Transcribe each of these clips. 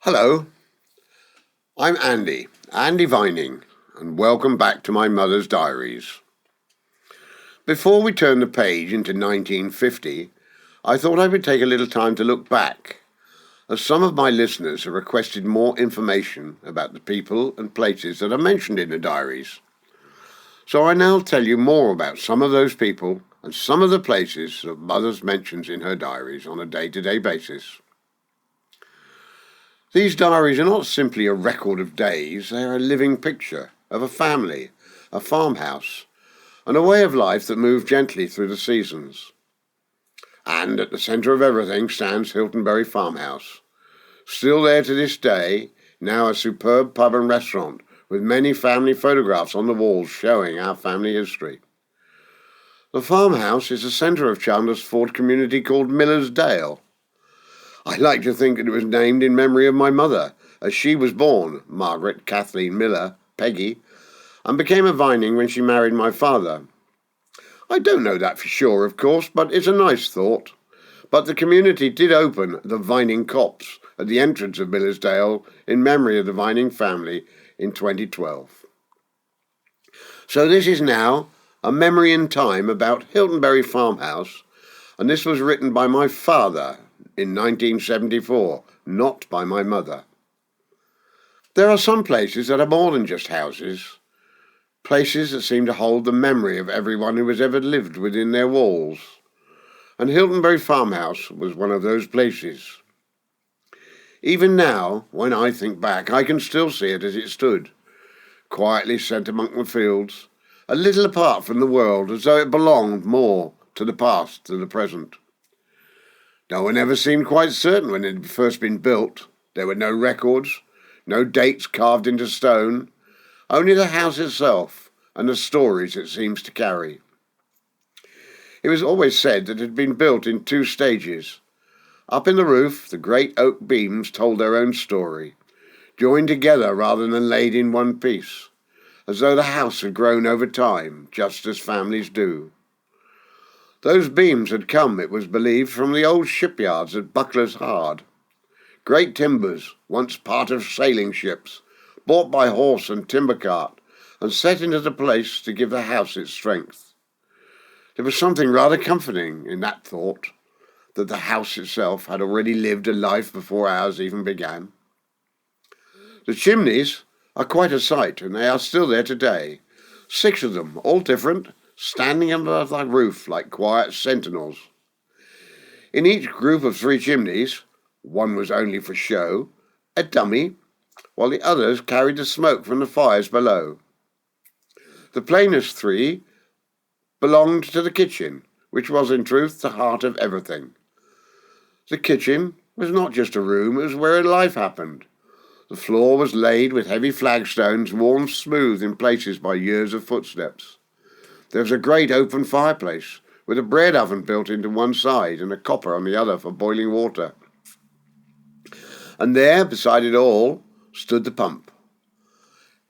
Hello, I'm Andy Vining, and welcome back to My Mother's Diaries. Before we turn the page into 1950, I thought I would take a little time to look back, as some of my listeners have requested more information about the people and places that are mentioned in the diaries. So I now tell you more about some of those people and some of the places that Mother's mentions in her diaries on a day-to-day basis. These diaries are not simply a record of days, they are a living picture of a family, a farmhouse, and a way of life that moved gently through the seasons. And at the centre of everything stands Hiltonbury Farmhouse, still there to this day, now a superb pub and restaurant with many family photographs on the walls showing our family history. The farmhouse is the centre of Chandlers Ford community called Miller's Dale. I like to think that it was named in memory of my mother, as she was born, Margaret Kathleen Miller, Peggy, and became a Vining when she married my father. I don't know that for sure, of course, but it's a nice thought. But the community did open the Vining Copse at the entrance of Millersdale in memory of the Vining family in 2012. So this is now a memory in time about Hiltonbury Farmhouse, and this was written by my father in 1974, not by my mother. There are some places that are more than just houses, places that seem to hold the memory of everyone who has ever lived within their walls, and Hiltonbury Farmhouse was one of those places. Even now, when I think back, I can still see it as it stood, quietly set among the fields, a little apart from the world, as though it belonged more to the past than the present. No one ever seemed quite certain when it had first been built. There were no records, no dates carved into stone, only the house itself and the stories it seems to carry. It was always said that it had been built in two stages. Up in the roof, the great oak beams told their own story, joined together rather than laid in one piece, as though the house had grown over time, just as families do. Those beams had come, it was believed, from the old shipyards at Buckler's Hard. Great timbers, once part of sailing ships, bought by horse and timber cart, and set into the place to give the house its strength. There was something rather comforting in that thought, that the house itself had already lived a life before ours even began. The chimneys are quite a sight, and they are still there today. 6 of them, all different, standing above the roof like quiet sentinels. In each group of 3 chimneys, one was only for show, a dummy, while the others carried the smoke from the fires below. The plainest 3 belonged to the kitchen, which was in truth the heart of everything. The kitchen was not just a room, it was where life happened. The floor was laid with heavy flagstones worn smooth in places by years of footsteps. There was a great open fireplace, with a bread oven built into one side and a copper on the other for boiling water. And there, beside it all, stood the pump.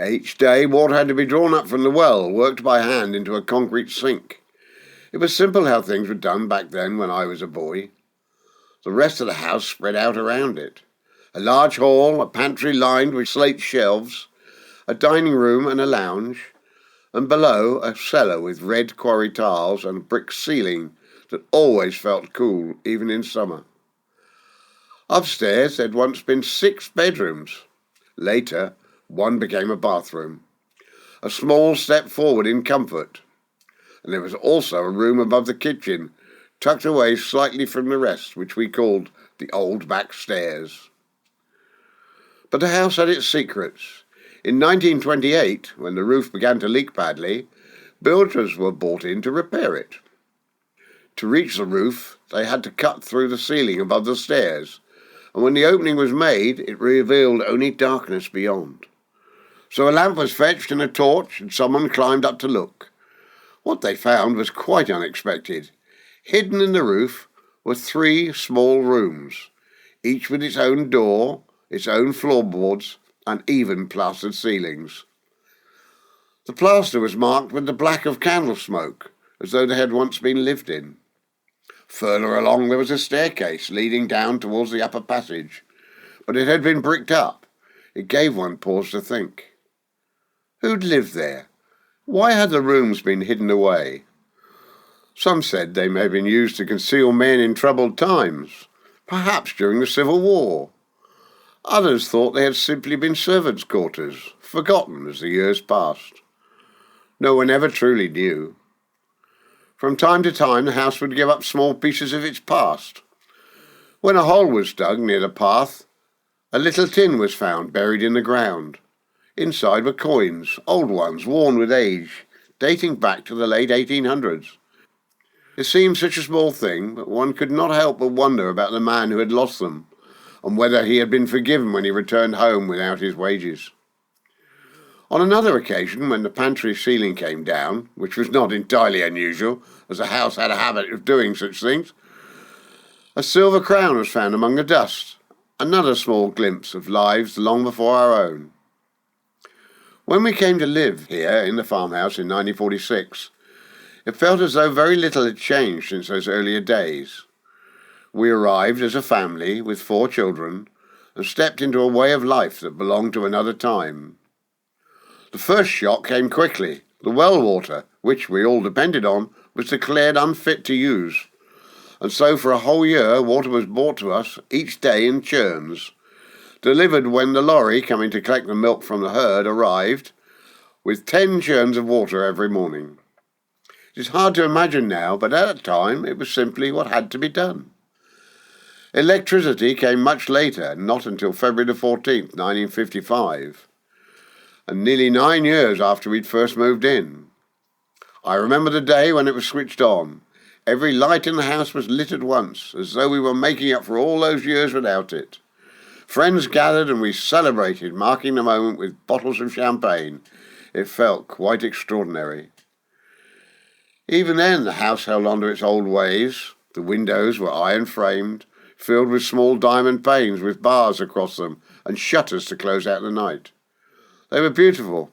Each day water had to be drawn up from the well, worked by hand into a concrete sink. It was simple how things were done back then when I was a boy. The rest of the house spread out around it. A large hall, a pantry lined with slate shelves, a dining room and a lounge, and below a cellar with red quarry tiles and a brick ceiling that always felt cool, even in summer. Upstairs there'd once been 6 bedrooms. Later, one became a bathroom, a small step forward in comfort. And there was also a room above the kitchen, tucked away slightly from the rest, which we called the old back stairs. But the house had its secrets. In 1928, when the roof began to leak badly, builders were brought in to repair it. To reach the roof, they had to cut through the ceiling above the stairs, and when the opening was made, it revealed only darkness beyond. So a lamp was fetched and a torch, and someone climbed up to look. What they found was quite unexpected. Hidden in the roof were 3 small rooms, each with its own door, its own floorboards, and even plastered ceilings. The plaster was marked with the black of candle smoke, as though they had once been lived in. Further along there was a staircase leading down towards the upper passage, but it had been bricked up. It gave one pause to think. Who'd lived there? Why had the rooms been hidden away? Some said they may have been used to conceal men in troubled times, perhaps during the Civil War. Others thought they had simply been servants' quarters, forgotten as the years passed. No one ever truly knew. From time to time the house would give up small pieces of its past. When a hole was dug near the path, a little tin was found buried in the ground. Inside were coins, old ones, worn with age, dating back to the late 1800s. It seemed such a small thing, but one could not help but wonder about the man who had lost them, and whether he had been forgiven when he returned home without his wages. On another occasion, when the pantry ceiling came down, which was not entirely unusual, as the house had a habit of doing such things, a silver crown was found among the dust, another small glimpse of lives long before our own. When we came to live here in the farmhouse in 1946, it felt as though very little had changed since those earlier days. We arrived as a family with 4 children and stepped into a way of life that belonged to another time. The first shock came quickly. The well water, which we all depended on, was declared unfit to use, and so for a whole year water was brought to us each day in churns, delivered when the lorry coming to collect the milk from the herd arrived, with 10 churns of water every morning. It is hard to imagine now, but at that time it was simply what had to be done. Electricity came much later, not until February the 14th, 1955, and nearly 9 years after we'd first moved in. I remember the day when it was switched on. Every light in the house was lit at once, as though we were making up for all those years without it. Friends gathered and we celebrated, marking the moment with bottles of champagne. It felt quite extraordinary. Even then the house held on to its old ways. The windows were iron-framed, filled with small diamond panes with bars across them and shutters to close out the night. They were beautiful,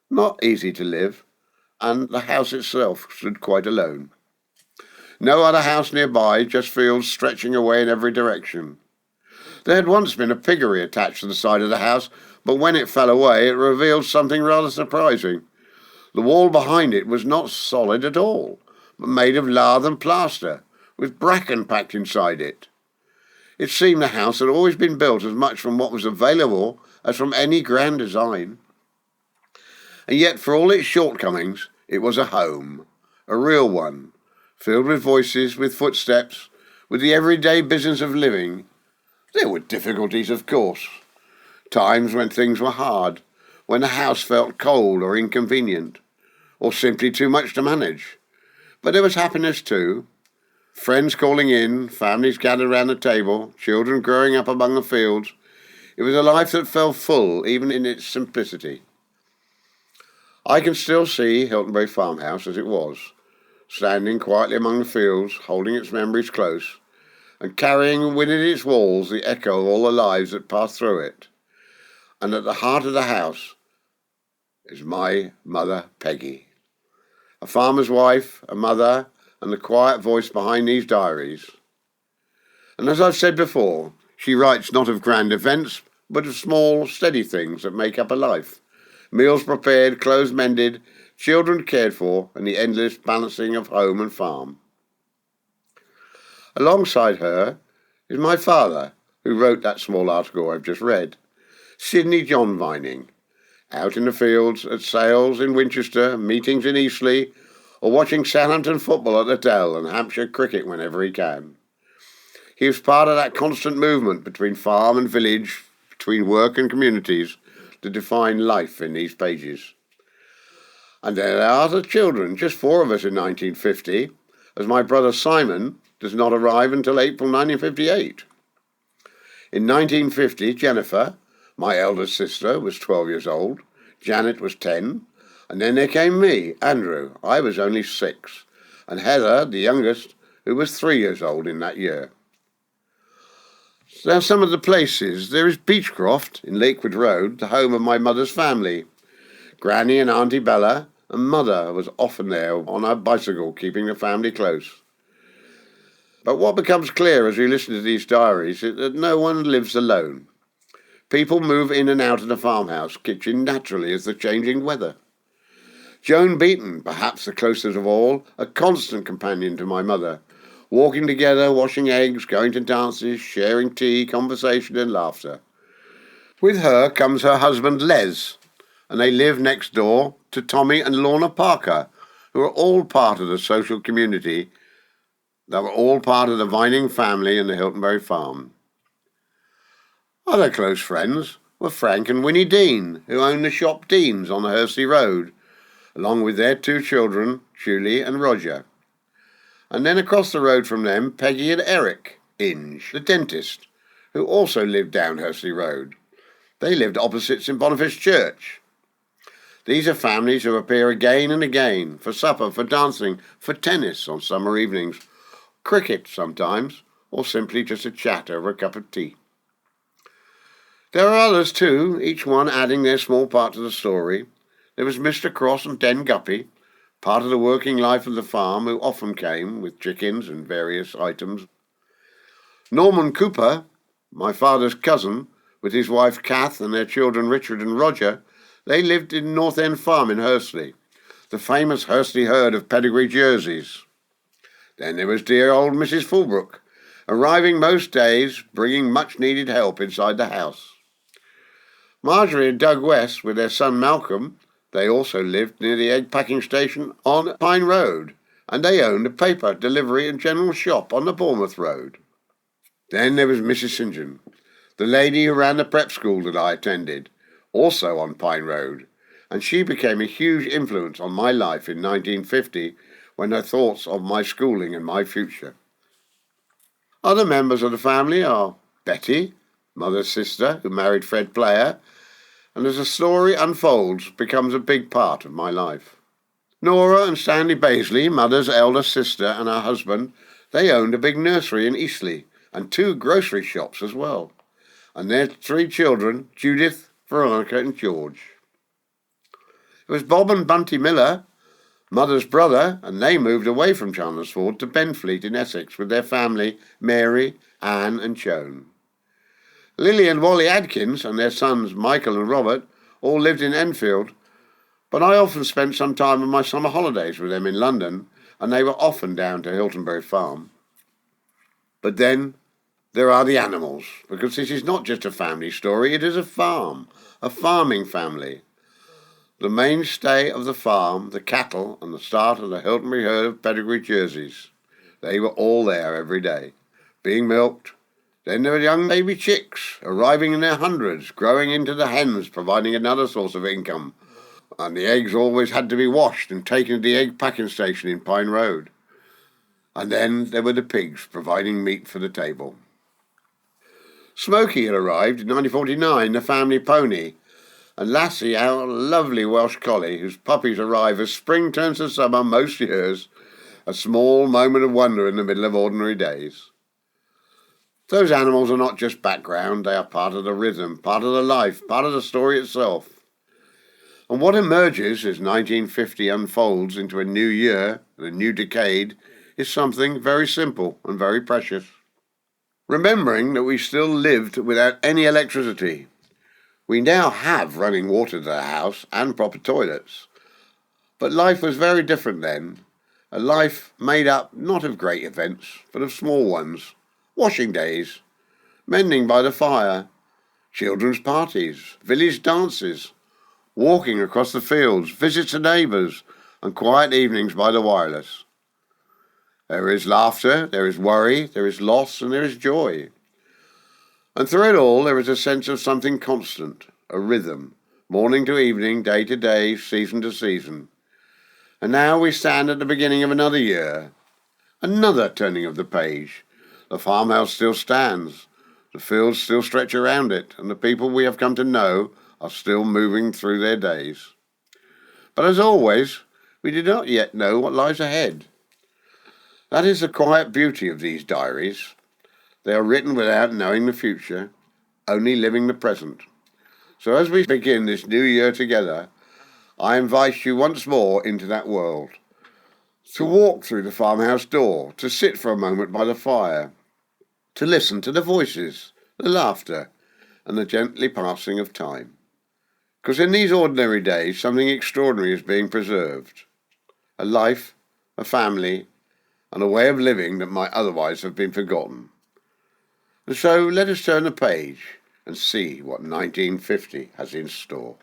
not easy to live, and the house itself stood quite alone. No other house nearby, just fields stretching away in every direction. There had once been a piggery attached to the side of the house, but when it fell away it revealed something rather surprising. The wall behind it was not solid at all, but made of lath and plaster, with bracken packed inside it. It seemed the house had always been built as much from what was available as from any grand design. And yet, for all its shortcomings, it was a home, a real one, filled with voices, with footsteps, with the everyday business of living. There were difficulties, of course. Times when things were hard, when the house felt cold or inconvenient, or simply too much to manage. But there was happiness too. Friends calling in, families gathered round the table, children growing up among the fields. It was a life that felt full, even in its simplicity. I can still see Hiltonbury Farmhouse as it was, standing quietly among the fields, holding its memories close, and carrying within its walls the echo of all the lives that passed through it. And at the heart of the house is my mother, Peggy, a farmer's wife, a mother, and the quiet voice behind these diaries. And as I've said before, she writes not of grand events, but of small, steady things that make up a life. Meals prepared, clothes mended, children cared for, and the endless balancing of home and farm. Alongside her is my father, who wrote that small article I've just read, Sidney John Vining, out in the fields, at sales in Winchester, meetings in Eastleigh, or watching Southampton football at the Dell and Hampshire cricket whenever he can. He was part of that constant movement between farm and village, between work and communities, to define life in these pages. And there are the children, just 4 of us in 1950, as my brother Simon does not arrive until April 1958. In 1950, Jennifer, my eldest sister, was 12 years old, Janet was 10, and then there came me, Andrew. I was only 6, and Heather, the youngest, who was 3 years old in that year. Now, some of the places. There is Beechcroft in Lakewood Road, the home of my mother's family. Granny and Auntie Bella, and Mother was often there on her bicycle, keeping the family close. But what becomes clear as we listen to these diaries is that no one lives alone. People move in and out of the farmhouse kitchen naturally as the changing weather. Joan Beaton, perhaps the closest of all, a constant companion to my mother, walking together, washing eggs, going to dances, sharing tea, conversation and laughter. With her comes her husband Les, and they live next door to Tommy and Lorna Parker, who are all part of the social community that were all part of the Vining family and the Hiltonbury farm. Other close friends were Frank and Winnie Dean, who owned the shop Dean's on the Hursley Road, along with their two children, Julie and Roger. And then across the road from them, Peggy and Eric Inge, the dentist, who also lived down Hursley Road. They lived opposite St Boniface Church. These are families who appear again and again, for supper, for dancing, for tennis on summer evenings, cricket sometimes, or simply just a chat over a cup of tea. There are others too, each one adding their small part to the story. There was Mr. Cross and Den Guppy, part of the working life of the farm, who often came with chickens and various items. Norman Cooper, my father's cousin, with his wife Kath and their children Richard and Roger, they lived in North End Farm in Hursley, the famous Hursley herd of pedigree jerseys. Then there was dear old Mrs. Fulbrook, arriving most days, bringing much-needed help inside the house. Marjorie and Doug West, with their son Malcolm, they also lived near the egg packing station on Pine Road, and they owned a paper, delivery and general shop on the Bournemouth Road. Then there was Mrs. St John, the lady who ran the prep school that I attended, also on Pine Road, and she became a huge influence on my life in 1950 when I thought of my schooling and my future. Other members of the family are Betty, mother's sister, who married Fred Player, and as the story unfolds, becomes a big part of my life. Nora and Stanley Baisley, mother's elder sister and her husband, they owned a big nursery in Eastleigh and 2 grocery shops as well, and their 3 children, Judith, Veronica and George. It was Bob and Bunty Miller, mother's brother, and they moved away from Chandlers Ford to Benfleet in Essex with their family, Mary, Anne and Joan. Lily and Wally Adkins and their sons Michael and Robert all lived in Enfield, but I often spent some time on my summer holidays with them in London, and they were often down to Hiltonbury Farm. But then there are the animals, because this is not just a family story, it is a farm, a farming family. The mainstay of the farm, the cattle, and the start of the Hiltonbury herd of pedigree jerseys. They were all there every day, being milked. Then there were young baby chicks, arriving in their hundreds, growing into the hens, providing another source of income. And the eggs always had to be washed and taken to the egg packing station in Pine Road. And then there were the pigs, providing meat for the table. Smokey had arrived in 1949, the family pony, and Lassie, our lovely Welsh collie, whose puppies arrive as spring turns to summer most years, a small moment of wonder in the middle of ordinary days. Those animals are not just background, they are part of the rhythm, part of the life, part of the story itself. And what emerges as 1950 unfolds into a new year and a new decade is something very simple and very precious. Remembering that we still lived without any electricity. We now have running water to the house and proper toilets. But life was very different then, a life made up not of great events, but of small ones. Washing days, mending by the fire, children's parties, village dances, walking across the fields, visits to neighbours, and quiet evenings by the wireless. There is laughter, there is worry, there is loss, and there is joy. And through it all there is a sense of something constant, a rhythm, morning to evening, day to day, season to season. And now we stand at the beginning of another year, another turning of the page. The farmhouse still stands, the fields still stretch around it, and the people we have come to know are still moving through their days. But as always, we do not yet know what lies ahead. That is the quiet beauty of these diaries. They are written without knowing the future, only living the present. So as we begin this new year together, I invite you once more into that world. To walk through the farmhouse door, to sit for a moment by the fire, to listen to the voices, the laughter, and the gently passing of time. Because in these ordinary days, something extraordinary is being preserved. A life, a family, and a way of living that might otherwise have been forgotten. And so let us turn the page and see what 1950 has in store.